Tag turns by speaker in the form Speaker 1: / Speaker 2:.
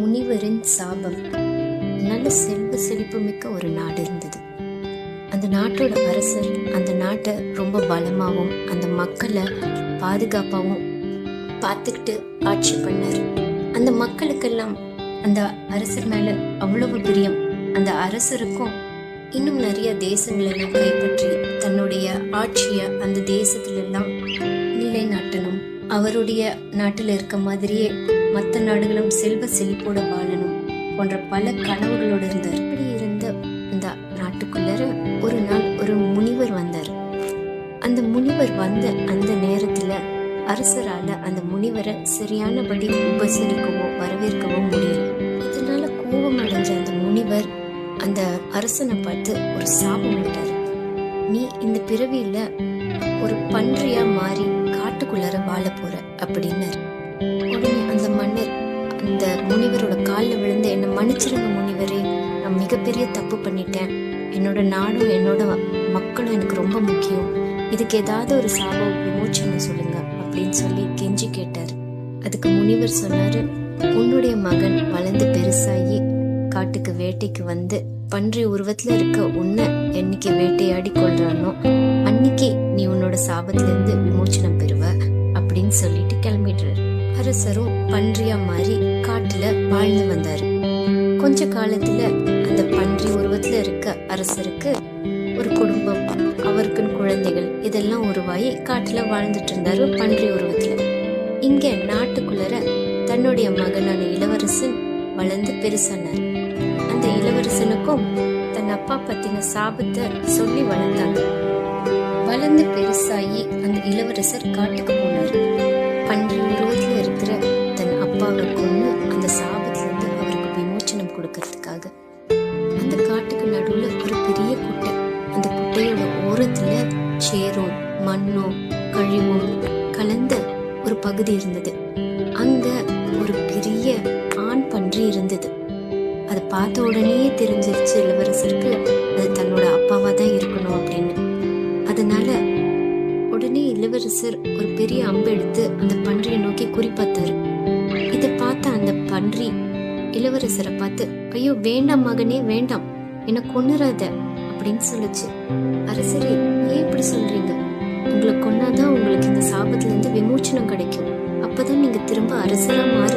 Speaker 1: முனிவரின் சாபம். நல்ல செல்வ செழிப்பு மிக்க ஒரு நாடு இருந்தது. அந்த நாட்டோட அரசர் அந்த நாட்டை ரொம்ப பலமாகவும் அந்த மக்களை பாதுகாப்பாகவும் பார்த்துக்கிட்டு ஆட்சி பண்ணார். அந்த மக்களுக்கெல்லாம் அந்த அரசர் மேல அவ்வளவு பிரியம். அந்த அரசருக்கும் இன்னும் நிறைய தேசங்களெல்லாம் கைப்பற்றி தன்னுடைய ஆட்சியை அந்த தேசத்திலெல்லாம் நிலைநாட்டணும், அவருடைய நாட்டில் இருக்க மாதிரியே மற்ற நாடுகளும் செல்வ செழிப்போட வாழணும் போன்ற பல கனவுகளோடு இருந்தார். இப்படி இருந்த இந்த நாட்டுக்குள்ளர ஒரு நாள் ஒரு முனிவர் வந்தார். அந்த முனிவர் வந்த அந்த நேரத்துல அரசரால அந்த முனிவரை சரியானபடி உபசரிக்கவோ வரவேற்கவோ முடியல. இதனால கோபம் அடைஞ்ச அந்த முனிவர் அந்த அரசனை பார்த்து ஒரு சாபம் விட்டார். நீ இந்த பிறவியில ஒரு பன்றியா மாறி காட்டுக்குள்ளார வாழ போற அப்படின்னாரு. உடனே அந்த மன்னர் அந்த முனிவரோட காலில் விழுந்து, என்னை மன்னிச்சிருங்க முனிவரே, நான் மிகப்பெரிய தப்பு பண்ணிட்டேன், என்னோட நாடும் என்னோட மக்களும் எனக்கு ரொம்ப முக்கியம், இதுக்கு ஏதாவது ஒரு சாபம் விமோச்சனம் சொல்லுங்க அப்படின்னு சொல்லி கெஞ்சி கேட்டார். அதுக்கு முனிவர் சொன்னாரு, உன்னுடைய மகன் வளர்ந்து பெருசாகி காட்டுக்கு வேட்டைக்கு வந்து பன்றி உருவத்துல இருக்க உன்னை என்னைக்கு வேட்டையாடி கொள்றானோ அன்னைக்கு நீ உன்னோட சாபத்துல இருந்து விமோச்சனம் பெறுவ அப்படின்னு சொல்லிட்டு கிளம்பிடுறாரு. அரசரும் பன்றியா மாறி காட்டுல வாழ்ந்து வந்தாரு. கொஞ்ச காலத்துல அந்த பன்றி உருவத்துல இருக்க அரசருக்கு ஒரு குடும்பம், அவருக்குன்னு குழந்தைகள் இதெல்லாம் உருவாகி காட்டுல வாழ்ந்துட்டு இருந்தாரு பன்றி உருவத்துல. இங்க நாட்டுக்குள்ளர தன்னுடைய மகனான இளவரசன் வளர்ந்து பெருசானார். அந்த இளவரசனுக்கும் தன் அப்பா பத்தின சாபத்தை சொல்லி வளர்த்தாங்க. வளர்ந்து பெருசாகி அந்த இளவரசர் காட்டுக்கு போனார். பன்றி உருவத்துல இருக்கிற தன் அப்பாவை கொண்டு அந்த சாபத்துல இருந்து அவருக்கு விமோச்சனம் கொடுக்கறதுக்காக அந்த காட்டுக்கு நடுவுல ஒரு பெரிய குட்டை, அந்த குட்டையோட ஓரத்துல சேரும் மண்ணும் கழிவும் கலந்த ஒரு பகுதி இருந்தது. அங்க ஒரு பெரிய ஆண் பன்றி இருந்தது. அதை பார்த்த உடனே தெரிஞ்சிருச்சு இளவரசருக்கு அது தன்னோட அப்பாவா தான் இருக்கணும் அப்படின்னு. அதனால உடனே இளவரசர் ஒரு பெரிய அம்பு எடுத்து அந்த பன்றியை நோக்கி குறிப்பாத்தாரு. இதை பார்த்த அந்த பன்றி இளவரசரை பார்த்து, ஐயோ வேண்டாம் மகனே வேண்டாம், என்ன கொன்னுறாத அப்படின்னு சொல்லுச்சு. அரசரே, ஏன் இப்படி சொல்றீங்க? உங்களை கொன்னாதான் உங்களுக்கு இந்த சாபத்துல இருந்து விமோச்சனம் கிடைக்கும், அப்பதான் நீங்க திரும்ப அரசரா மாறி